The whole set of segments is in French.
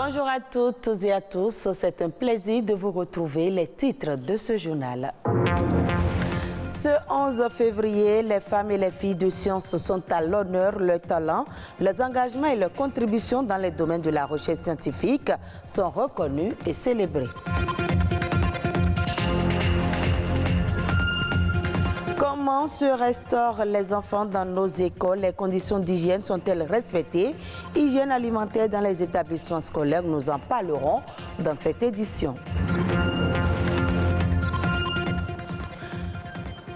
Bonjour à toutes et à tous, c'est un plaisir de vous retrouver. Les titres de ce journal. Ce 11 février, les femmes et les filles de sciences sont à l'honneur. Leur talent, leurs engagements et leurs contributions dans les domaines de la recherche scientifique sont reconnus et célébrés. Comment se restaurent les enfants dans nos écoles? Les conditions d'hygiène sont-elles respectées? Hygiène alimentaire dans les établissements scolaires, nous en parlerons dans cette édition.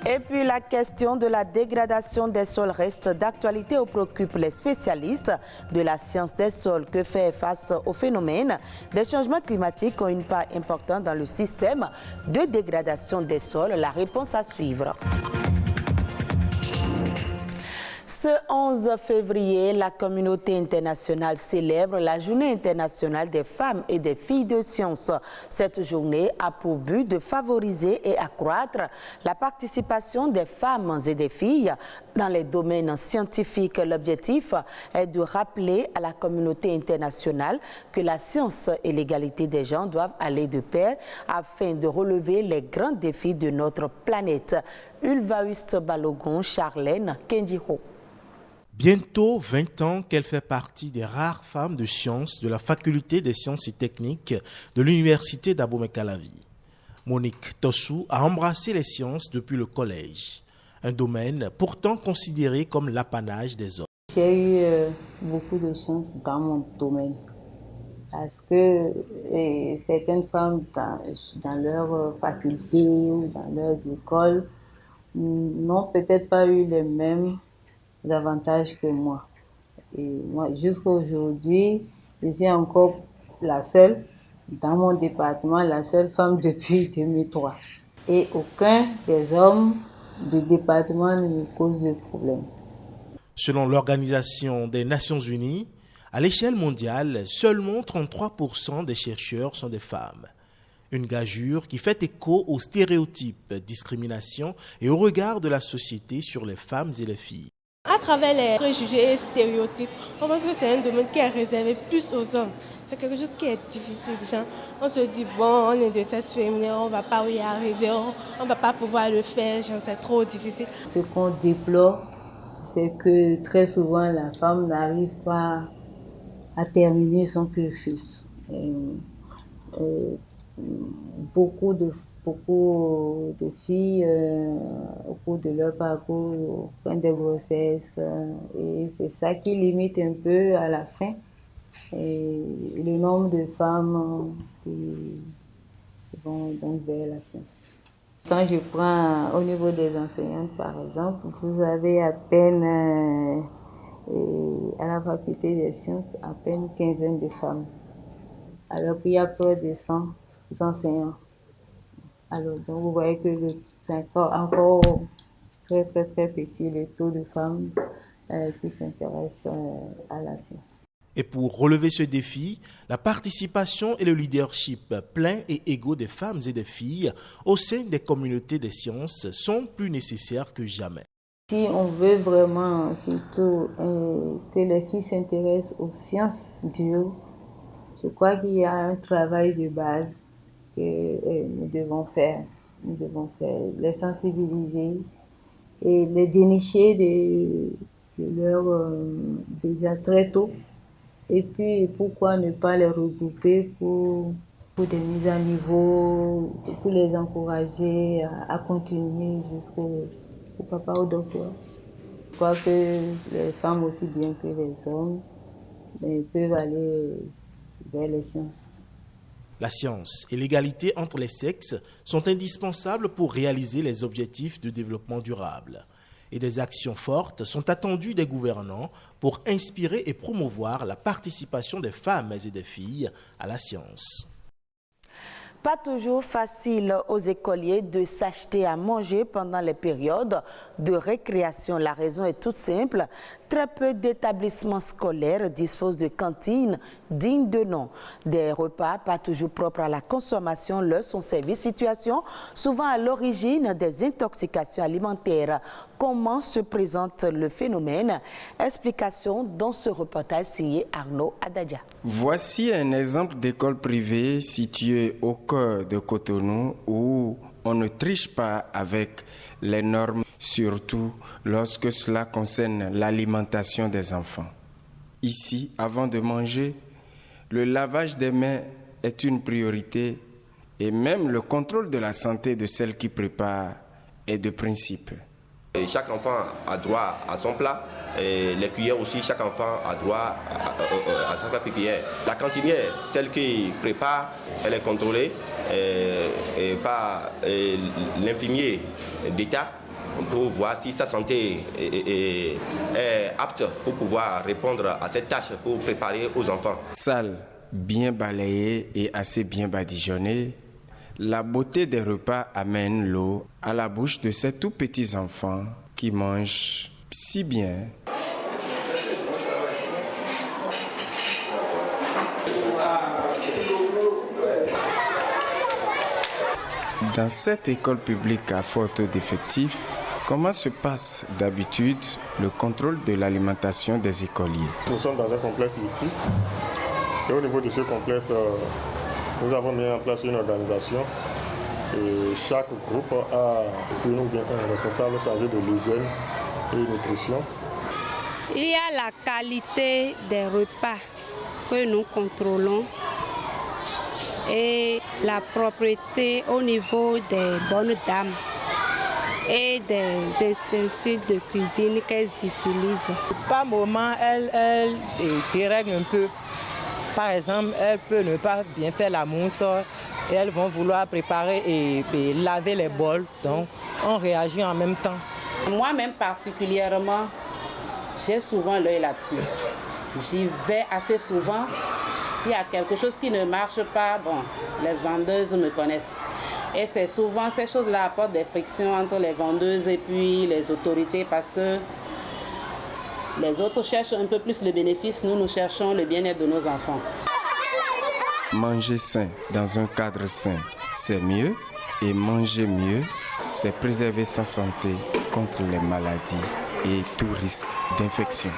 Et puis la question de la dégradation des sols reste d'actualité et préoccupe les spécialistes de la science des sols. Que faire face au phénomène des changements climatiques ont une part importante dans le système de dégradation des sols? La réponse à suivre. Ce 11 février, la communauté internationale célèbre la Journée internationale des femmes et des filles de sciences. Cette journée a pour but de favoriser et accroître la participation des femmes et des filles dans les domaines scientifiques. L'objectif est de rappeler à la communauté internationale que la science et l'égalité des genres doivent aller de pair afin de relever les grands défis de notre planète. Ulvaeus Balogun, Charlène Kendiro. Bientôt 20 ans qu'elle fait partie des rares femmes de sciences de la faculté des sciences et techniques de l'université d'Abomey-Calavi. Monique Tossou a embrassé les sciences depuis le collège, un domaine pourtant considéré comme l'apanage des hommes. J'ai eu beaucoup de chance dans mon domaine parce que certaines femmes dans leur faculté ou dans leurs écoles n'ont peut-être pas eu les mêmes avantages que moi. Et moi, jusqu'à aujourd'hui, je suis encore la seule dans mon département, la seule femme depuis 2003. Et aucun des hommes du département ne me cause de problème. Selon l'Organisation des Nations Unies, à l'échelle mondiale, seulement 33% des chercheurs sont des femmes. Une gageure qui fait écho aux stéréotypes, discriminations et au regard de la société sur les femmes et les filles. À travers les préjugés et stéréotypes, on pense que c'est un domaine qui est réservé plus aux hommes. C'est quelque chose qui est difficile. Genre, on se dit, bon, on est de sexe féminin, on ne va pas y arriver, on ne va pas pouvoir le faire, c'est trop difficile. Ce qu'on déplore, c'est que très souvent, la femme n'arrive pas à terminer son cursus. Beaucoup de filles, au cours de leur parcours, au fin de grossesse, et c'est ça qui limite un peu à la fin le nombre de femmes qui vont donc vers la science. Quand je prends au niveau des enseignantes, par exemple, vous avez à peine, à la faculté des sciences, à peine une quinzaine de femmes, alors qu'il y a près de 100 enseignants. Alors, donc vous voyez que c'est encore très petit le taux de femmes qui s'intéressent à la science. Et pour relever ce défi, la participation et le leadership plein et égaux des femmes et des filles au sein des communautés des sciences sont plus nécessaires que jamais. Si on veut vraiment surtout que les filles s'intéressent aux sciences dures, je crois qu'il y a un travail de base que nous devons faire. Nous devons les sensibiliser et les dénicher de leur déjà très tôt. Et puis, pourquoi ne pas les regrouper pour des mises à niveau, pour les encourager à continuer jusqu'au papa au docteur. Je crois que les femmes, aussi bien que les hommes, peuvent aller vers les sciences. La science et l'égalité entre les sexes sont indispensables pour réaliser les objectifs de développement durable. Et des actions fortes sont attendues des gouvernants pour inspirer et promouvoir la participation des femmes et des filles à la science. Pas toujours facile aux écoliers de s'acheter à manger pendant les périodes de récréation. La raison est toute simple. Très peu d'établissements scolaires disposent de cantines dignes de nom. Des repas pas toujours propres à la consommation leur sont servis, situation souvent à l'origine des intoxications alimentaires. Comment se présente le phénomène? Explication dans ce reportage signé Arnaud Adadia. Voici un exemple d'école privée située au cœur de Cotonou où on ne triche pas avec les normes, surtout lorsque cela concerne l'alimentation des enfants. Ici, avant de manger, le lavage des mains est une priorité et même le contrôle de la santé de celle qui prépare est de principe. Et chaque enfant a droit à son plat. Et les cuillères aussi, chaque enfant a droit à sa cuillère. La cantinière, celle qui prépare, elle est contrôlée par l'infirmier d'État pour voir si sa santé est apte pour pouvoir répondre à cette tâche pour préparer aux enfants. Salle bien balayée et assez bien badigeonnée, la beauté des repas amène l'eau à la bouche de ces tout petits enfants qui mangent si bien. Dans cette école publique à fort taux d'effectifs, comment se passe d'habitude le contrôle de l'alimentation des écoliers? Nous sommes dans un complexe ici. Et au niveau de ce complexe, nous avons mis en place une organisation. Et chaque groupe a une ou bien un responsable chargé de l'hygiène et nutrition. Il y a la qualité des repas que nous contrôlons et la propreté au niveau des bonnes dames et des ustensiles de cuisine qu'elles utilisent. Par moment, elles dérèglent un peu. Par exemple, elles peuvent ne pas bien faire la mousse et elles vont vouloir préparer et laver les bols. Donc, on réagit en même temps. Moi-même particulièrement, j'ai souvent l'œil là-dessus. J'y vais assez souvent. S'il y a quelque chose qui ne marche pas, bon, les vendeuses me connaissent. Et c'est souvent ces choses-là apportent des frictions entre les vendeuses et puis les autorités parce que les autres cherchent un peu plus le bénéfice, nous cherchons le bien-être de nos enfants. Manger sain dans un cadre sain, c'est mieux. Et manger mieux, c'est préserver sa santé contre les maladies et tout risque d'infection.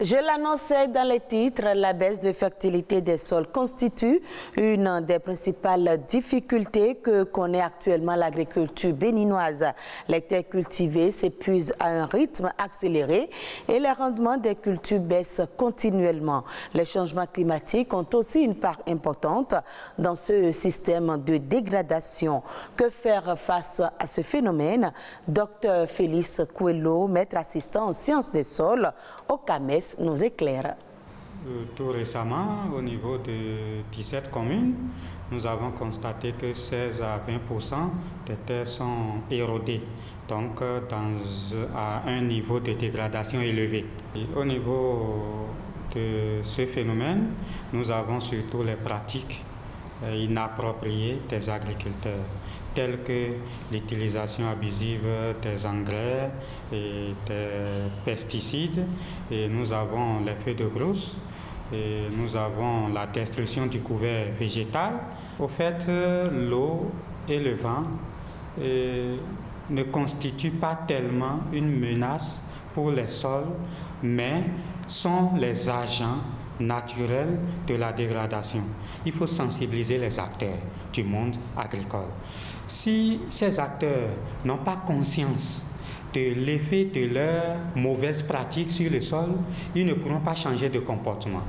Je l'annonçais dans les titres, la baisse de fertilité des sols constitue une des principales difficultés que connaît actuellement l'agriculture béninoise. Les terres cultivées s'épuisent à un rythme accéléré et les rendements des cultures baissent continuellement. Les changements climatiques ont aussi une part importante dans ce système de dégradation. Que faire face à ce phénomène? Dr Félix Coelho, maître assistant en sciences des sols au CAMES, nous éclaire. Tout récemment, au niveau de 17 communes, nous avons constaté que 16 à 20% des terres sont érodées, donc à un niveau de dégradation élevé. Et au niveau de ce phénomène, nous avons surtout les pratiques inappropriées des agriculteurs, telles que l'utilisation abusive des engrais et des pesticides. Et nous avons les feux de brousse, et nous avons la destruction du couvert végétal. Au fait, l'eau et le vent ne constituent pas tellement une menace pour les sols, mais sont les agents naturels de la dégradation. Il faut sensibiliser les acteurs du monde agricole. Si ces acteurs n'ont pas conscience de l'effet de leurs mauvaises pratiques sur le sol, ils ne pourront pas changer de comportement.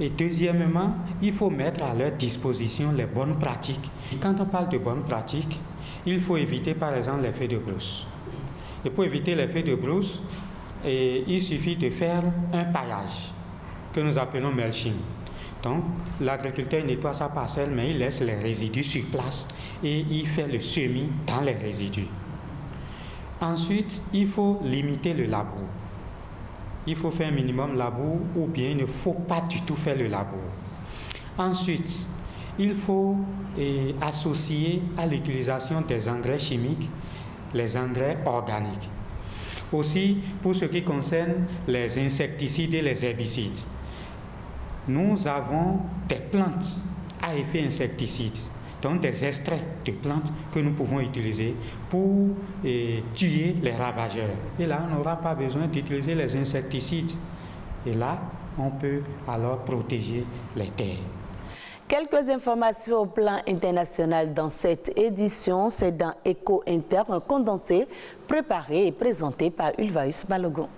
Et deuxièmement, il faut mettre à leur disposition les bonnes pratiques. Et quand on parle de bonnes pratiques, il faut éviter par exemple les feux de brousse. Et pour éviter les feux de brousse, il suffit de faire un paillage que nous appelons mulching. Donc, l'agriculteur nettoie sa parcelle, mais il laisse les résidus sur place et il fait le semis dans les résidus. Ensuite, il faut limiter le labour. Il faut faire un minimum labour ou bien il ne faut pas du tout faire le labour. Ensuite, il faut associer à l'utilisation des engrais chimiques les engrais organiques. Aussi, pour ce qui concerne les insecticides et les herbicides, nous avons des plantes à effet insecticide, donc des extraits de plantes que nous pouvons utiliser pour tuer les ravageurs. Et là, on n'aura pas besoin d'utiliser les insecticides. Et là, on peut alors protéger les terres. Quelques informations au plan international dans cette édition. C'est dans Eco Inter, un condensé préparé et présenté par Ulvaeus Balogun.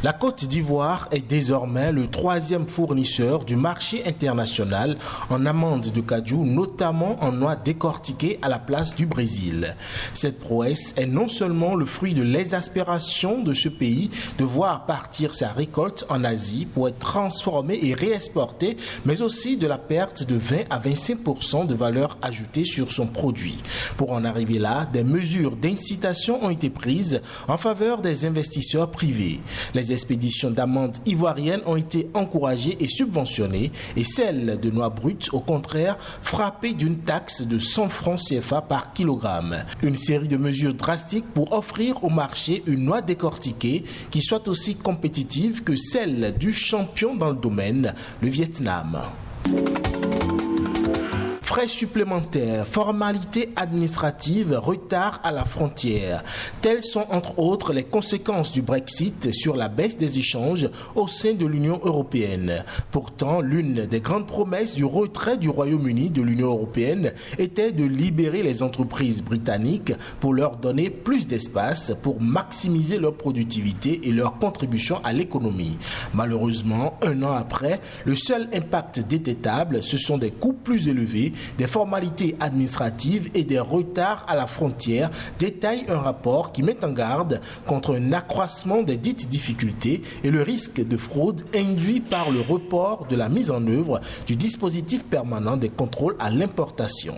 La Côte d'Ivoire est désormais le 3e fournisseur du marché international en amandes de cajou, notamment en noix décortiquées à la place du Brésil. Cette prouesse est non seulement le fruit de l'exaspération de ce pays de voir partir sa récolte en Asie pour être transformée et réexportée, mais aussi de la perte de 20 à 25% de valeur ajoutée sur son produit. Pour en arriver là, des mesures d'incitation ont été prises en faveur des investisseurs privés. Les expéditions d'amandes ivoiriennes ont été encouragées et subventionnées et celles de noix brutes, au contraire, frappées d'une taxe de 100 francs CFA par kilogramme. Une série de mesures drastiques pour offrir au marché une noix décortiquée qui soit aussi compétitive que celle du champion dans le domaine, le Vietnam. Frais supplémentaires, formalités administratives, retard à la frontière. Telles sont entre autres les conséquences du Brexit sur la baisse des échanges au sein de l'Union européenne. Pourtant, l'une des grandes promesses du retrait du Royaume-Uni de l'Union européenne était de libérer les entreprises britanniques pour leur donner plus d'espace pour maximiser leur productivité et leur contribution à l'économie. Malheureusement, un an après, le seul impact détectable, ce sont des coûts plus élevés, des formalités administratives et des retards à la frontière, détaille un rapport qui met en garde contre un accroissement des dites difficultés et le risque de fraude induit par le report de la mise en œuvre du dispositif permanent des contrôles à l'importation.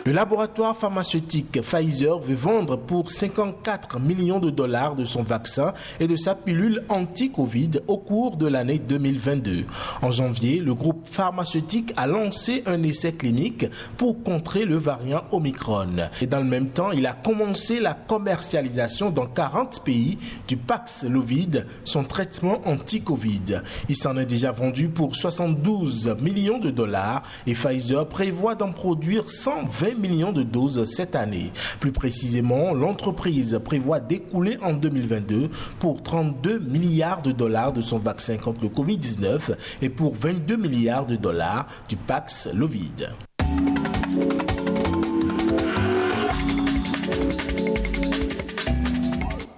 Le laboratoire pharmaceutique Pfizer veut vendre pour 54 millions de dollars de son vaccin et de sa pilule anti-Covid au cours de l'année 2022. En janvier, le groupe pharmaceutique a lancé un essai clinique pour contrer le variant Omicron. Et dans le même temps, il a commencé la commercialisation dans 40 pays du Paxlovid, son traitement anti-Covid. Il s'en est déjà vendu pour 72 millions de dollars et Pfizer prévoit d'en produire 120 millions de doses cette année. Plus précisément, l'entreprise prévoit d'écouler en 2022 pour 32 milliards de dollars de son vaccin contre le Covid-19 et pour 22 milliards de dollars du Paxlovid.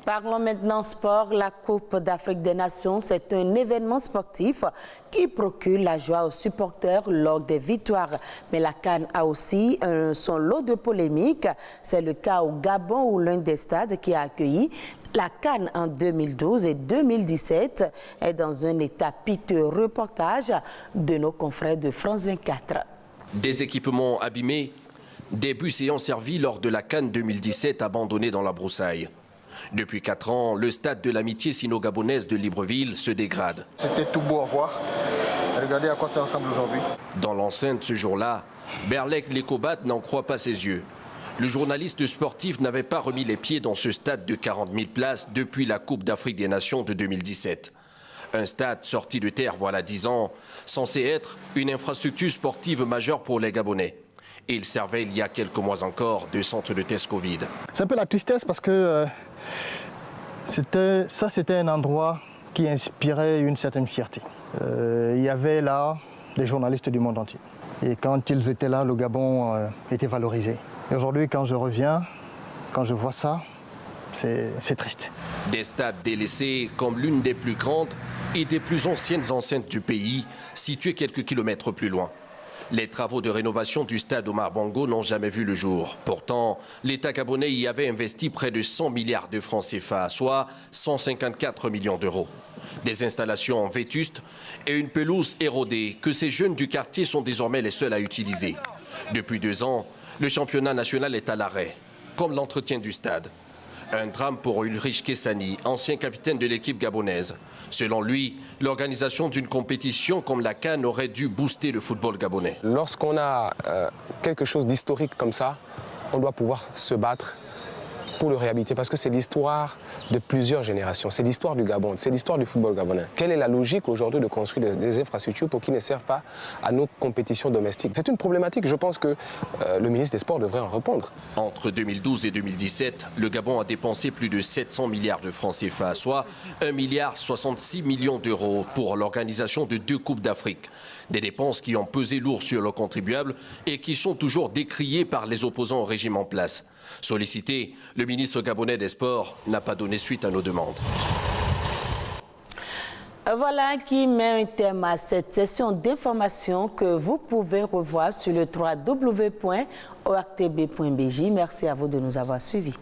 Parlons maintenant sport. La Coupe d'Afrique des Nations, c'est un événement sportif qui procure la joie aux supporters lors des victoires. Mais la CAN a aussi son lot de polémiques. C'est le cas au Gabon où l'un des stades qui a accueilli la CAN en 2012 et 2017 est dans un état piteux. Reportage de nos confrères de France 24. Des équipements abîmés, des bus ayant servi lors de la CAN 2017 abandonnés dans la broussaille. Depuis 4 ans, le stade de l'amitié sino-gabonaise de Libreville se dégrade. C'était tout beau à voir. Regardez à quoi ça ressemble aujourd'hui. Dans l'enceinte ce jour-là, Berlek Lekobat n'en croit pas ses yeux. Le journaliste sportif n'avait pas remis les pieds dans ce stade de 40 000 places depuis la Coupe d'Afrique des Nations de 2017. Un stade sorti de terre voilà 10 ans, censé être une infrastructure sportive majeure pour les Gabonais. Et il servait il y a quelques mois encore de centre de test Covid. C'est un peu la tristesse parce que c'était un endroit qui inspirait une certaine fierté. Il y avait là des journalistes du monde entier. Et quand ils étaient là, le Gabon était valorisé. Et aujourd'hui, quand je reviens, quand je vois ça, c'est triste. Des stades délaissés comme l'une des plus grandes et des plus anciennes enceintes du pays, situées quelques kilomètres plus loin. Les travaux de rénovation du stade Omar Bongo n'ont jamais vu le jour. Pourtant, l'État gabonais y avait investi près de 100 milliards de francs CFA, soit 154 millions d'euros. Des installations vétustes et une pelouse érodée que ces jeunes du quartier sont désormais les seuls à utiliser. Depuis 2 ans, le championnat national est à l'arrêt, comme l'entretien du stade. Un drame pour Ulrich Kessani, ancien capitaine de l'équipe gabonaise. Selon lui, l'organisation d'une compétition comme la CAN aurait dû booster le football gabonais. Lorsqu'on a quelque chose d'historique comme ça, on doit pouvoir se battre pour le réhabiliter, parce que c'est l'histoire de plusieurs générations, c'est l'histoire du Gabon, c'est l'histoire du football gabonais. Quelle est la logique aujourd'hui de construire des infrastructures pour qu'ils ne servent pas à nos compétitions domestiques? C'est une problématique, je pense que le ministre des Sports devrait en répondre. Entre 2012 et 2017, le Gabon a dépensé plus de 700 milliards de francs CFA, soit 1,66 milliard d'euros pour l'organisation de 2 Coupes d'Afrique. Des dépenses qui ont pesé lourd sur le contribuable et qui sont toujours décriées par les opposants au régime en place. Sollicité, le ministre gabonais des Sports n'a pas donné suite à nos demandes. Voilà qui met un terme à cette session d'information que vous pouvez revoir sur le www.ortb.bj. Merci à vous de nous avoir suivis.